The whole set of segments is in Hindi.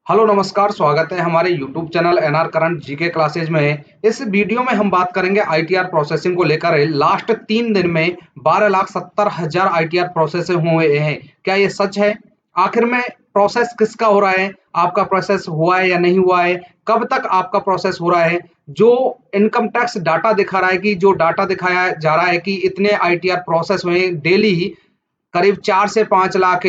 हेलो नमस्कार, स्वागत है हमारे YouTube channel NR current GK classes में। इस वीडियो में हम बात करेंगे आईटीआर प्रोसेसिंग को लेकर। लास्ट 3 दिन में 12,70,000 आईटीआर प्रोसेस हुए हैं। क्या ये सच है? आखिर में प्रोसेस किसका हो रहा है? आपका प्रोसेस हुआ है या नहीं हुआ है? कब तक आपका प्रोसेस हो रहा है? जो इनकम टैक्स डाटा दिखा रहा है कि जो डाटा दिखाया जा रहा है कि इतने आईटीआर प्रोसेस हुए डेली, करीब 4 से 5 लाख,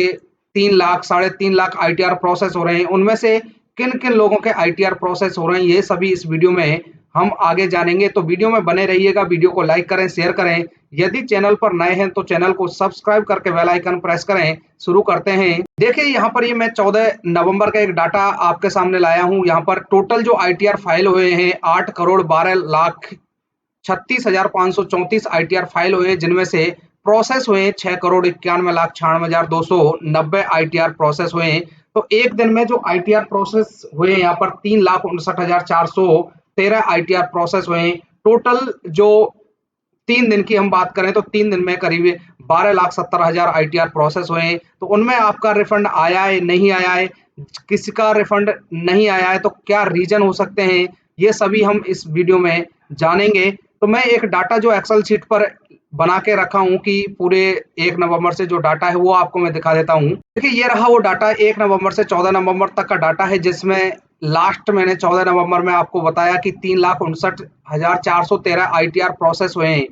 3 लाख, साढ़े 3 लाख आईटीआर प्रोसेस हो रहे हैं। उनमें से किन-किन लोगों के आईटीआर प्रोसेस हो रहे हैं, ये सभी इस वीडियो में हम आगे जानेंगे। तो वीडियो में बने रहिएगा, वीडियो को लाइक करें, शेयर करें। यदि चैनल पर नए हैं तो चैनल को सब्सक्राइब करके बेल आइकन प्रेस करें। शुरू करते हैं। देखिए यहाँ पर ये मैं 14 नवंबर का एक डाटा आपके सामने लाया हूँ। यहाँ पर टोटल जो आईटीआर फाइल हुए हैं 8 करोड़ 12 लाख 36,534 आईटीआर फाइल हुए, जिनमें से प्रोसेस हुए 6 करोड़ 91 लाख 96,290 आईटीआर प्रोसेस हुए। तो एक दिन में जो आईटीआर प्रोसेस हुए यहाँ पर 3,59,413 आईटीआर प्रोसेस हुए। टोटल जो 3 दिन की हम बात करें तो 3 दिन में करीब 12,70,000 आईटीआर प्रोसेस हुए। तो उनमें आपका रिफंड आया है, नहीं आया है? किसी का रिफंड नहीं आया है तो क्या रीजन हो सकते हैं, ये सभी हम इस वीडियो में जानेंगे। तो मैं एक डाटा जो एक्सेल शीट पर बना के रखा हूँ कि पूरे 1 नवंबर से जो डाटा है वो आपको मैं दिखा देता हूँ। देखिए ये रहा वो डाटा 1 नवंबर से 14 नवंबर तक का डाटा है, जिसमें लास्ट मैंने 14 नवंबर में आपको बताया कि 3,59,413 आईटीआर प्रोसेस हुए हैं।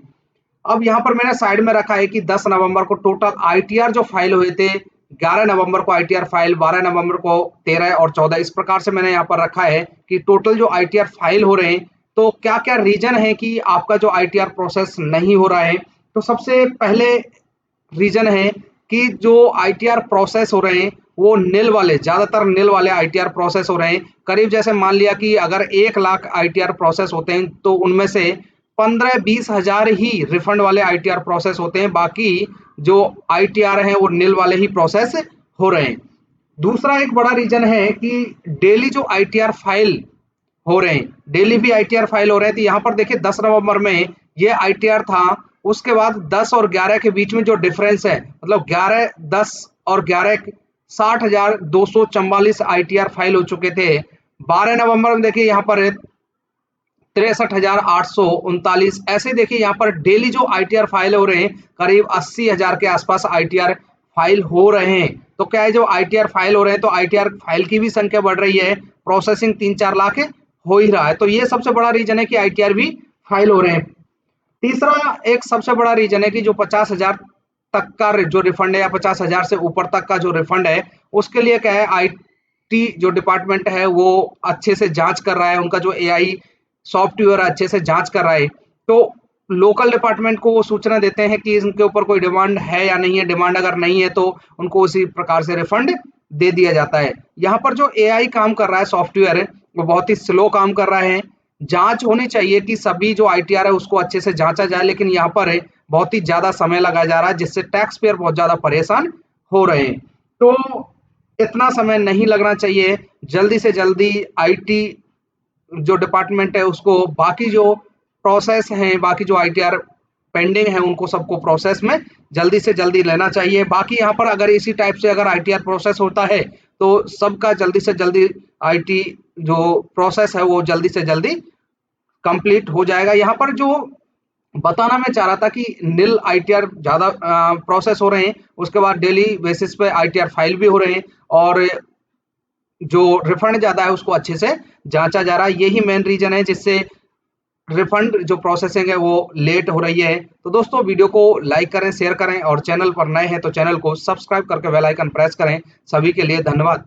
अब यहाँ पर मैंने साइड में रखा है कि 10 नवंबर को टोटल आईटीआर जो फाइल हुए थे, 11 नवंबर को आईटीआर फाइल, 12 नवंबर को 13 और 14, इस प्रकार से मैंने यहाँ पर रखा है कि टोटल जो आईटीआर फाइल हो रहे हैं। तो क्या क्या रीजन है कि आपका जो आईटीआर प्रोसेस नहीं हो रहा है? तो सबसे पहले रीजन है कि जो आईटीआर प्रोसेस हो रहे हैं वो निल वाले, ज्यादातर निल वाले आईटीआर प्रोसेस हो रहे हैं। करीब जैसे मान लिया कि अगर 1 लाख आईटीआर प्रोसेस होते हैं तो उनमें से 15-20 हजार ही रिफंड वाले आईटीआर प्रोसेस होते हैं। बाकी जो आईटीआर हैं वो निल वाले ही प्रोसेस हो रहे हैं। दूसरा एक बड़ा रीजन है कि डेली जो आईटीआर फाइल हो रहे हैं, डेली भी आईटीआर फाइल हो रहे हैं। तो यहाँ पर देखिए 10 नवंबर में ये आईटीआर था, उसके बाद 10 और 11 के बीच में जो डिफरेंस है, मतलब 11, 10 और 11, 60,244 आईटीआर फाइल हो चुके थे। 12 नवंबर में देखिए यहाँ पर 63,839। ऐसे देखिए यहाँ पर डेली जो आईटीआर फाइल हो रहे हैं करीब 80,000 के आसपास आईटीआर फाइल हो रहे हैं। तो क्या है, जो आईटीआर फाइल हो रहे हैं तो आईटीआर फाइल की भी संख्या बढ़ रही है, प्रोसेसिंग 3-4 लाख हो ही रहा है। तो ये सबसे बड़ा रीजन है कि आईटीआर भी फाइल हो रहे हैं। तीसरा एक सबसे बड़ा रीजन है कि जो 50,000 तक का जो रिफंड है या 50,000 से ऊपर तक का जो रिफंड है, उसके लिए क्या है, आईटी जो डिपार्टमेंट है वो अच्छे से जांच कर रहा है, उनका जो एआई सॉफ्टवेयर अच्छे से जांच कर रहा है। तो लोकल डिपार्टमेंट को वो सूचना देते हैं कि इनके ऊपर कोई डिमांड है या नहीं है। डिमांड अगर नहीं है तो उनको उसी प्रकार से रिफंड दे दिया जाता है। यहाँ पर जो एआई काम कर रहा है, सॉफ्टवेयर है, वो बहुत ही स्लो काम कर रहा है। जांच होनी चाहिए कि सभी जो आईटीआर है उसको अच्छे से जांचा जाए, लेकिन यहाँ पर बहुत ही ज्यादा समय लगाया जा रहा है, जिससे टैक्स पेयर बहुत ज्यादा परेशान हो रहे हैं। तो इतना समय नहीं लगना चाहिए। जल्दी से जल्दी आईटी जो डिपार्टमेंट है उसको बाकी जो प्रोसेस हैं, बाकी जो आईटीआर पेंडिंग है, उनको सबको प्रोसेस में जल्दी से जल्दी लेना चाहिए। बाकी यहाँ पर अगर इसी टाइप से अगर आईटीआर प्रोसेस होता है तो सबका जल्दी से जल्दी आईटी जो प्रोसेस है वो जल्दी से जल्दी कंप्लीट हो जाएगा। यहाँ पर जो बताना मैं चाह रहा था कि निल आईटीआर ज्यादा प्रोसेस हो रहे हैं, उसके बाद डेली बेसिस पे आईटीआर फाइल भी हो रहे हैं, और जो रिफंड ज्यादा है उसको अच्छे से जांचा जा रहा है। यही मेन रीजन है जिससे रिफंड जो प्रोसेसिंग है वो लेट हो रही है। तो दोस्तों वीडियो को लाइक करें, शेयर करें, और चैनल पर नए हैं तो चैनल को सब्सक्राइब करके बेल आइकन प्रेस करें। सभी के लिए धन्यवाद।